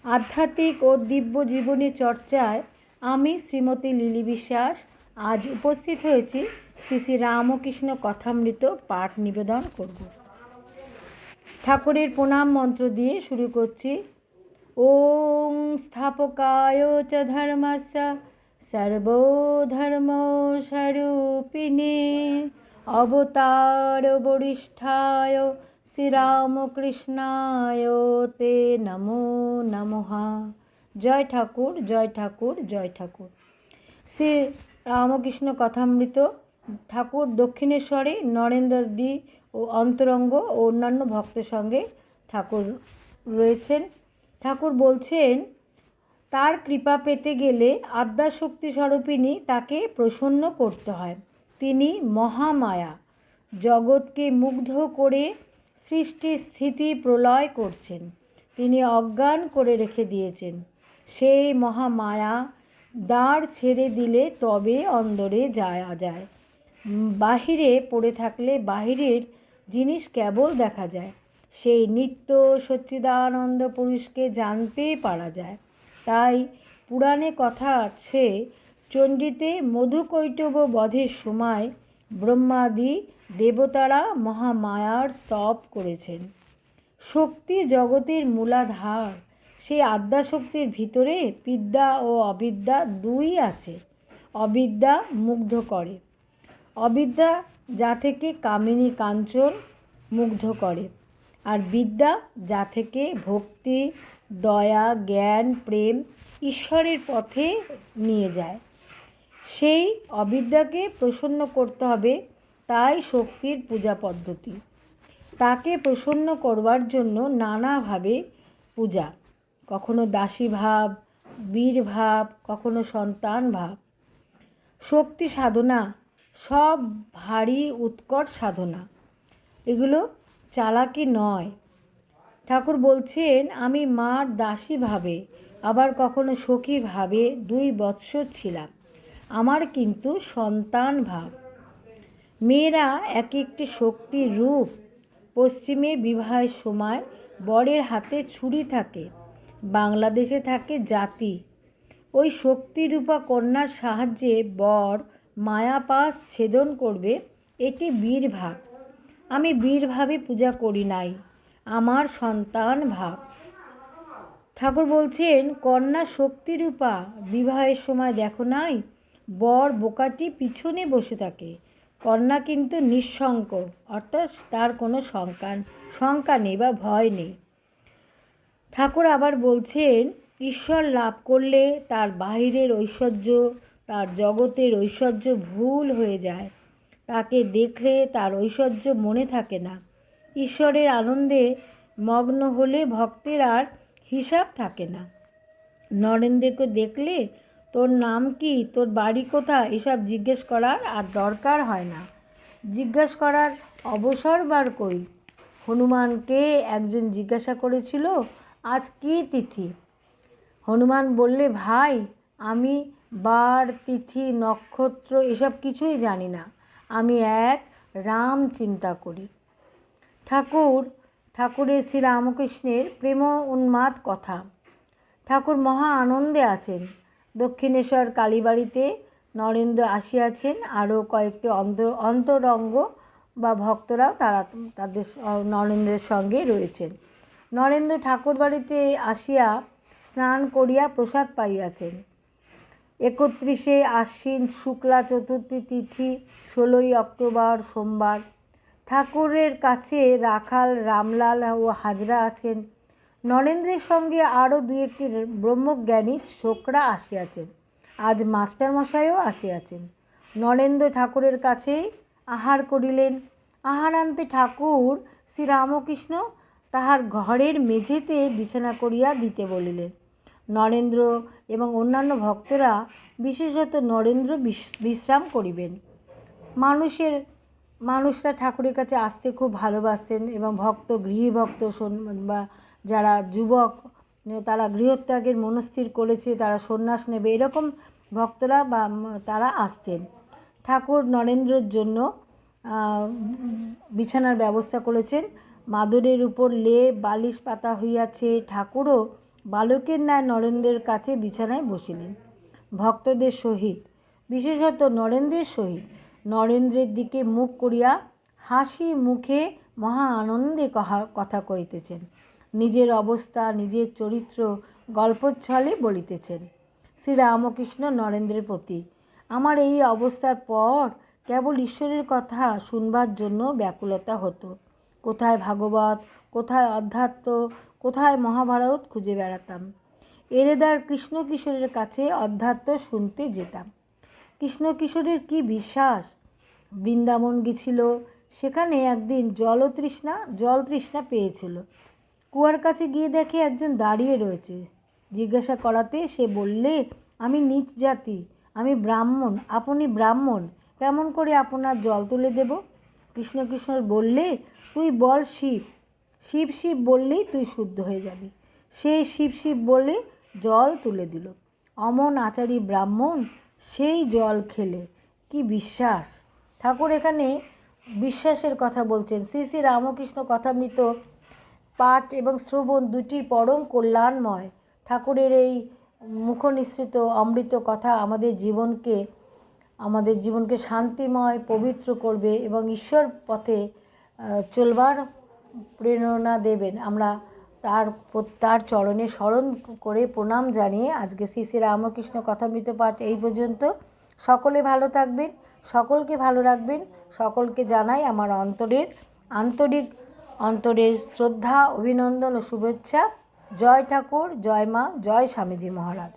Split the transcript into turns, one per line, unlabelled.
আধ্যাত্মিক ও দিব্য জীবনী চর্চায় আমি শ্রীমতী লিলি বিশ্বাস আজ উপস্থিত হয়েছি শ্রী শ্রী রামকৃষ্ণ কথামৃত পাঠ নিবেদন করব। ঠাকুরের প্রণাম মন্ত্র দিয়ে শুরু করছি। ওং স্থাপকায় চ ধর্মস্য সর্বধর্মস্বরূপিণে অবতার বরিষ্ঠায় শ্রীরামকৃষ্ণায় তে নমো নমঃ। জয় ঠাকুর, জয় ঠাকুর, জয় ঠাকুর। শ্রী রামকৃষ্ণ কথামৃত। ঠাকুর দক্ষিণেশ্বরে নরেন্দ্রদি ও অন্তরঙ্গ ও অন্যান্য ভক্তের সঙ্গে ঠাকুর রয়েছেন। ঠাকুর বলছেন, তার কৃপা পেতে গেলে আদ্যাশক্তি স্বরূপিণী তাকে প্রসন্ন করতে হয়। তিনি মহামায়া, জগৎকে মুগ্ধ করে সৃষ্টি স্থিতি প্রলয় করছেন। তিনি অজ্ঞান করে রেখে দিয়েছেন। সেই মহামায়া দ্বার ছেড়ে দিলে তবে অন্দরে যাওয়া যায়। বাহিরে পড়ে থাকলে বাহিরের জিনিস কেবল দেখা যায়। সেই নিত্য সচ্চিদানন্দ পুরুষকে জানতে পারা যায়। তাই পুরাণে কথা আছে, চণ্ডীতে মধুকৈটব বধের সময় ব্রহ্মাদি দেবতারা মহামায়ার স্তব করেছেন। শক্তি জগতের মূলাধার। সেই আদ্যাশক্তির ভিতরে বিদ্যা ও অবিদ্যা দুই আছে। অবিদ্যা মুগ্ধ করে। অবিদ্যা যা থেকে কামিনী কাঞ্চন মুগ্ধ করে, আর বিদ্যা যা থেকে ভক্তি, দয়া, জ্ঞান, প্রেম, ঈশ্বরের পথে নিয়ে যায়। সেই অবিদ্যাকে প্রসন্ন করতে হবে, তাই শক্তির পূজা পদ্ধতি। তাকে প্রসন্ন করবার জন্য নানাভাবে পূজা, কখনো দাসী ভাব, বীর ভাব, কখনো সন্তান ভাব। শক্তি সাধনা সব ভারী উৎকট সাধনা, এগুলো চালাকি নয়। ঠাকুর বলছেন, আমি মার দাসী ভাবে আবার কখনো সখী ভাবে 2 বৎসর ছিলাম। আমার কিন্তু সন্তান ভাব। মেয়েরা এক একটি শক্তির রূপ। পশ্চিমে বিবাহের সময় বরের হাতে ছুরি থাকে, বাংলাদেশে থাকে জাতি। ওই শক্তিরূপা কন্যার সাহায্যে বর মায়াপাশ ছেদন করবে, এটি বীরভাব। আমি বীরভাবে পূজা করি নাই, আমার সন্তান ভাব। ঠাকুর বলছেন, কন্যা শক্তিরূপা বিবাহের সময় দেখো নাই, বর বোকাটি পিছনে বসে থাকে, কন্যা কিন্তু নিঃশঙ্ক, অর্থাৎ তার কোনো শঙ্কা নেই বা ভয় নেই। ঠাকুর আবার বলছেন, ঈশ্বর লাভ করলে তার বাহিরের ঐশ্বর্য, তার জগতের ঐশ্বর্য ভুল হয়ে যায়। তাকে দেখলে তার ঐশ্বর্য মনে থাকে না। ঈশ্বরের আনন্দে মগ্ন হলে ভক্তের আর হিসাব থাকে না। নরেন্দ্রকে দেখলে তোর নাম কি, তোর বাড়ি কোথায়, এসব জিজ্ঞেস করার আর দরকার হয় না। জিজ্ঞেস করার অবসর বার কই। হনুমানকে একজন জিজ্ঞাসা করেছিল, আজ কী তিথি? হনুমান বললে, ভাই আমি বার, তিথি, নক্ষত্র এসব কিছুই জানি না, আমি এক রাম চিন্তা করি। ঠাকুরের শ্রী রামকৃষ্ণের প্রেম উন্মাদ কথা। ঠাকুর মহা আনন্দে আছেন। দক্ষিণেশ্বর কালীবাড়িতে নরেন্দ্র আসিয়াছেন, আরও কয়েকটি অন্তরঙ্গ বা ভক্তরাও তাদের নরেন্দ্রের সঙ্গে রয়েছেন। নরেন্দ্র ঠাকুর বাড়িতে আসিয়া স্নান করিয়া প্রসাদ পাইয়াছেন। 31শে আশ্বিন শুক্লা চতুর্থী তিথি 16ই অক্টোবর সোমবার। ঠাকুরের কাছে রাখাল রামলাল ও হাজরা আছেন। নরেন্দ্রের সঙ্গে আরও 2-1টি ব্রহ্মজ্ঞানী ছোকরা আসিয়াছেন। আজ মাস্টারমশাইও আসিয়াছেন। নরেন্দ্র ঠাকুরের কাছেই আহার করিলেন। আহারান্তে ঠাকুর শ্রীরামকৃষ্ণ তাহার ঘরের মেঝেতে বিছানা করিয়া দিতে বলিলেন। নরেন্দ্র এবং অন্যান্য ভক্তরা, বিশেষত নরেন্দ্র বিশ্রাম করিবেন। মানুষরা ঠাকুরের কাছে আসতে খুব ভালোবাসতেন এবং গৃহীভক্ত বা যারা যুবক, তারা গৃহত্যাগের মনস্থির করেছে, তারা সন্ন্যাস নেবে, এরকম ভক্তরা বা তারা আসতেন। ঠাকুর নরেন্দ্রের জন্য বিছানার ব্যবস্থা করেছেন। মাদুরের উপর লেপ বালিশ পাতা হইয়াছে। ঠাকুরও বালকের ন্যায় নরেন্দ্রের কাছে বিছানায় বসিলেন। ভক্তদের সহিত, বিশেষত নরেন্দ্রের সহিত নরেন্দ্রের দিকে মুখ করিয়া হাসি মুখে মহা আনন্দে কথা কহিতেছেন। নিজের অবস্থা, নিজের চরিত্র গল্পচ্ছলে বলিতেছেন। শ্রীরামকৃষ্ণ নরেন্দ্রের প্রতি, আমার এই অবস্থার পর কেবল ঈশ্বরের কথা শুনবার জন্য ব্যাকুলতা হতো। কোথায় ভাগবত, কোথায় অধ্যাত্ম, কোথায় মহাভারত খুঁজে বেড়াতাম। এরেদার কৃষ্ণকিশোরের কাছে অধ্যাত্ম শুনতে যেতাম। কৃষ্ণকিশোরের কি বিশ্বাস! বৃন্দাবন গেছিল, সেখানে একদিন জল তৃষ্ণা পেয়েছিল। কুয়ার কাছে গিয়ে দেখে একজন দাঁড়িয়ে রয়েছে। জিজ্ঞাসা করাতে সে বললে, আমি নীচ জাতি, আমি ব্রাহ্মণ, আপনি ব্রাহ্মণ, কেমন করে আপনার জল তুলে দেব? কৃষ্ণকিশোর বললে, তুই বল শিব, শিব শিব বললেই তুই শুদ্ধ হয়ে যাবি। সে শিব শিব বলে জল তুলে দিল। অমন আচারী ব্রাহ্মণ সেই জল খেলে। কি বিশ্বাস! ঠাকুর এখানে বিশ্বাসের কথা বলছেন। শ্রী শ্রী রামকৃষ্ণ কথামৃত পাঠ এবং শ্রবণ দুটি পরম কল্যাণময়। ঠাকুরের এই মুখনিসৃত অমৃত কথা আমাদের জীবনকে শান্তিময়, পবিত্র করবে এবং ঈশ্বর পথে চলবার প্রেরণা দেবেন। আমরা তার চরণে স্মরণ করে প্রণাম জানিয়ে আজকে শ্রী শ্রী রামকৃষ্ণ কথামৃত পাঠ এই পর্যন্ত। সকলে ভালো থাকবেন, সকলকে ভালো রাখবেন। সকলকে জানাই আমার অন্তরের শ্রদ্ধা, অভিনন্দন ও শুভেচ্ছা। জয় ঠাকুর, জয় মা, জয় স্বামীজি মহারাজ।